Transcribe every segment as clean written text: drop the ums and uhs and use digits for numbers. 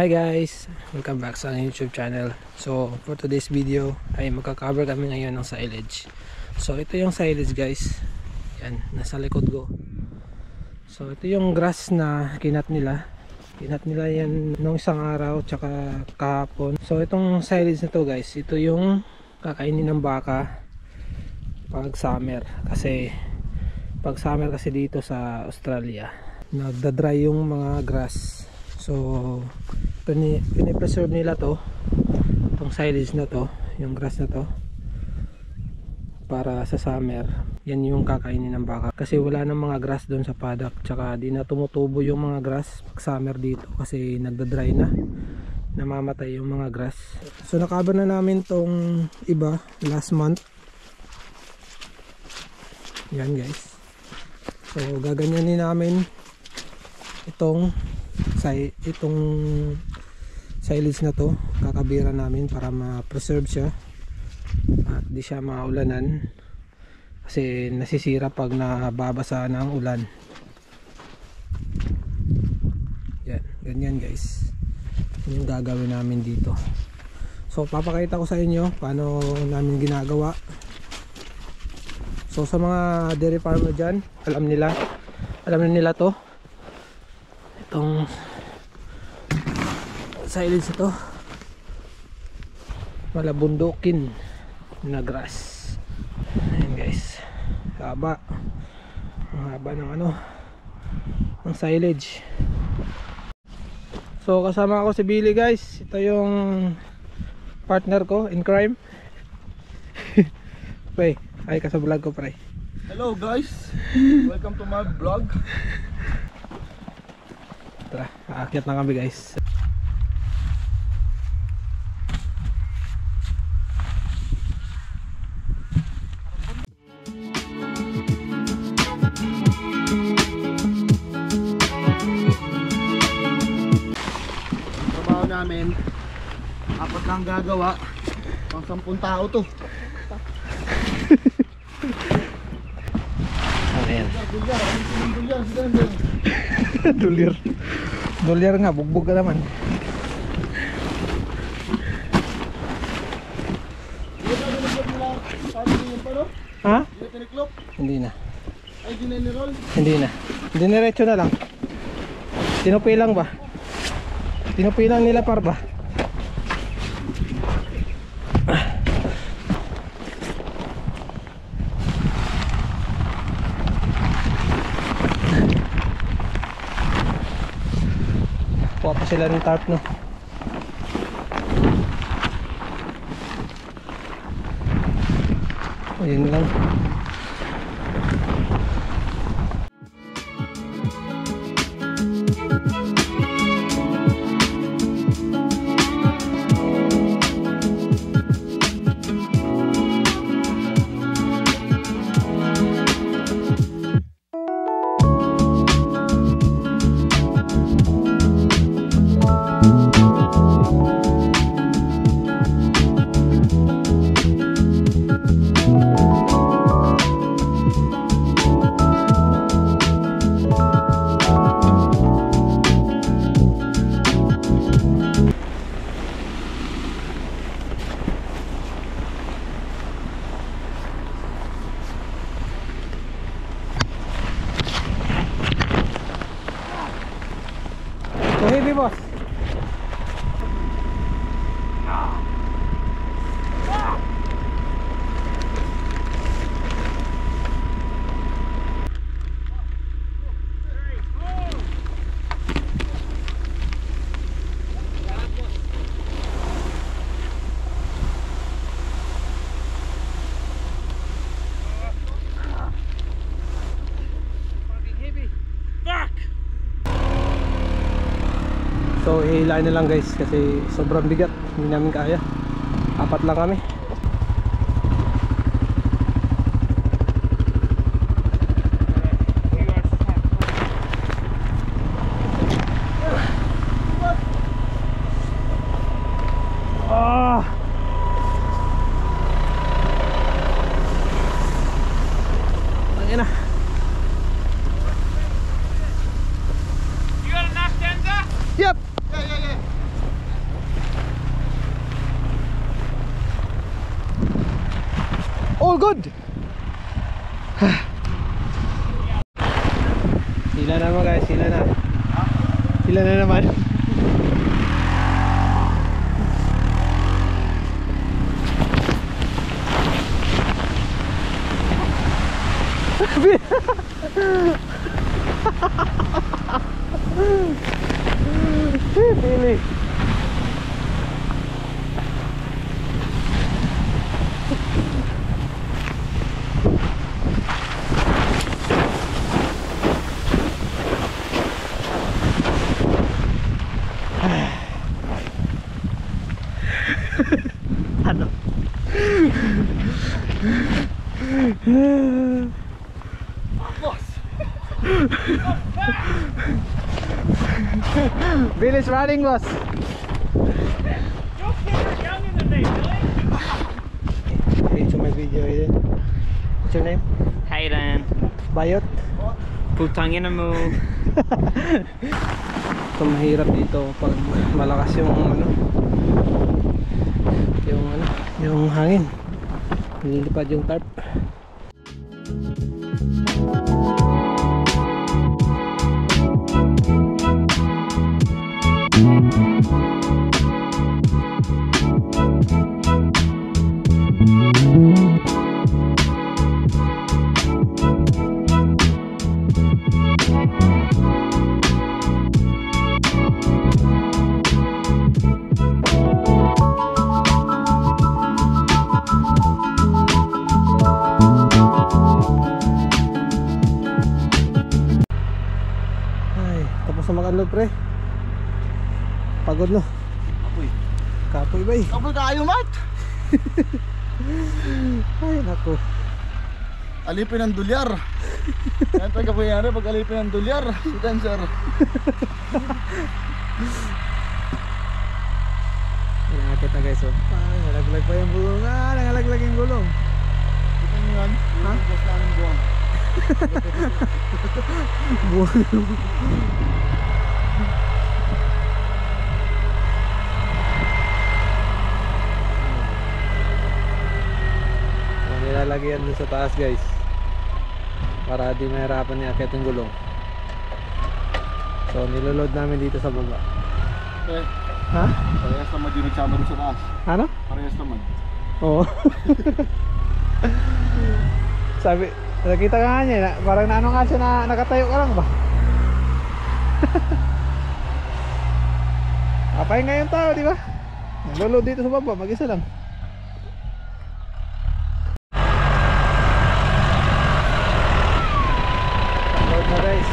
Hi guys! Welcome back sa YouTube channel. So for today's video ay magka-cover kami ngayon ng silage. So ito yung silage guys. Yan, nasa likod ko. So ito yung grass na kinat nila. Kinat nila yan nung isang araw tsaka kahapon. So itong silage na to guys, ito yung kakainin ng baka pag summer. Kasi pag summer kasi dito sa Australia, nagda-dry yung mga grass. So pinipreserve nila to, itong silage na to, yung grass na to, para sa summer. Yan yung kakainin ng baka kasi wala nang mga grass doon sa paddock, tsaka di na tumutubo yung mga grass pag summer dito kasi nagda-dry na, namamatay yung mga grass. So nakabar na namin tong iba last month. Yan guys, so gaganyanin namin itong silage na to, kakabira namin para ma-preserve siya at di siya maulanan kasi nasisira pag nababasa ng ulan. Yan, ganyan guys, yung gagawin namin dito. So papakita ko sa inyo paano namin ginagawa. So sa mga dairy farmer dyan, alam nila to, itong silage ito, malabundukin na grass. Ayan guys, haba, ang haba ng ng silage. So kasama ako si Billy guys, ito yung partner ko in crime. Pre, ay ka sa vlog ko pre. Hello guys, welcome to my vlog. Tara, aakyat na kami guys. Trabaho namin, apat lang gagawa, pang 10 tao to. Ayan. Dulyar. Dolyar nga, bugbog ka naman. Ha? Hindi na. Ay, dinenirol? Hindi na. Diniretso na lang. Tinupilang ba? Tinupilang nila par ba? Kuha pa sila ng tarp no. Ayun lang. So heavy boss. So ihilain na lang guys kasi sobrang bigat, hindi namin kaya. Apat lang kami. Ayan na. Yep. Yeah. Sila naman guys, sila na. Sila na naman. Pili. Ano? Bill is running, boss. Your kids are younger than me, really? Into my video, Aiden. What's your name? Hayden. Bayot. Putang ina mo. So mahirap dito pag malakas yung yung hangin. Nililipad yung tarp. Mag-unload pre. Pagod no. Apoy. Kapoy ba eh. Apoy kayo, Mat. Ay nako. Alipin ng dolyar. Yan taga po yan pag alipin ng dolyar. Si dancer. Nakakita guys oh. Ay nalaglag pa yung gulong. Nalaglag yung gulong. Kita nyo yan. Ha? Yung gas namin buwang. Buwan. Nilalagyan dun sa taas guys para di mahirapan ni akit yung gulong. So niloload namin dito sa baba. Eh, Ha? parehas naman yung nagsama rin sa taas. Ano? Parehas naman. Oo. Sabi, nakita ka nga niya, parang naano nga siya na nakatayo ka lang ba? Apay nga yung tao, di ba? Naglo-load dito sa baba, mag-isa lang. Load na guys.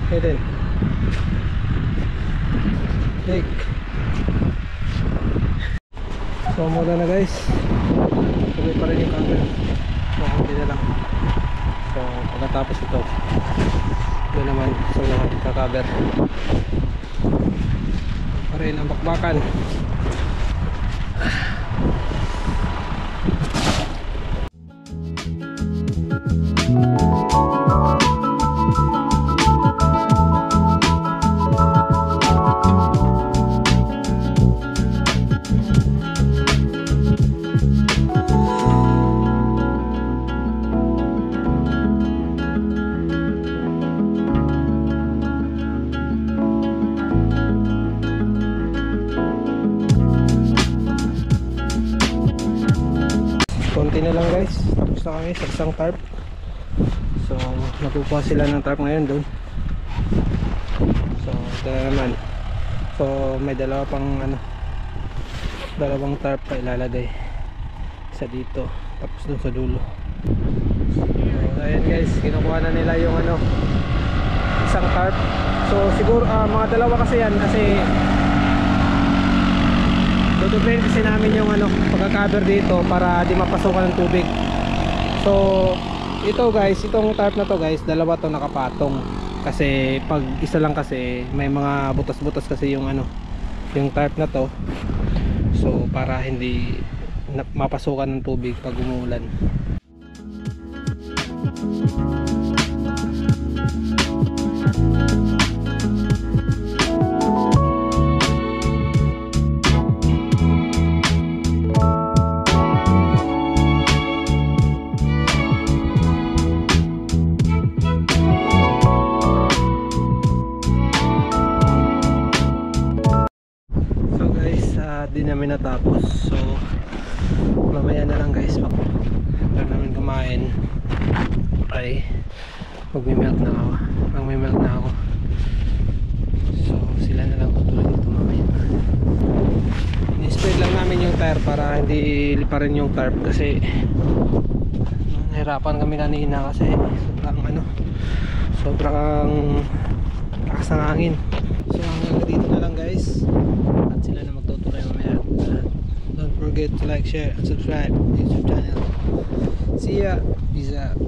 Hidden. Take. So muna na guys. Tuloy pa rin yung camera. Makunti na lang. So pagkatapos ito, ito naman sa lahat kakaber. Pa rin ang bakbakan. Konti na lang guys, tapos na kami sa isang tarp. So nakukuha sila ng tarp ngayon doon. So ito na naman. So may dalawa pang dalawang tarp pa ilalagay. Isa dito, tapos doon sa dulo. So ayan guys, kinukuha na nila yung isang tarp. So siguro mga dalawa kasi yan, kasi duduplayin kasi namin yung pagka-cover dito para di mapasukan ng tubig. So ito guys, itong tarp na to guys, dalawa to nakapatong. Kasi pag isa lang kasi may mga butas-butas kasi yung yung tarp na to. So para hindi mapasukan ng tubig pag umuulan. Di namin natapos, so mamaya na lang guys pag namin kumain ay magme-melt na ako, so sila na lang tutuloy dito mamaya. Ni-spread lang namin yung tire para hindi liparin yung tarp kasi nahirapan kami kanina kasi sobrang lakas ng hangin. So hanggang dito na lang guys, at sila na magtutuloy mamaya. Don't forget to like, share, and subscribe to the YouTube channel. See ya. Peace out.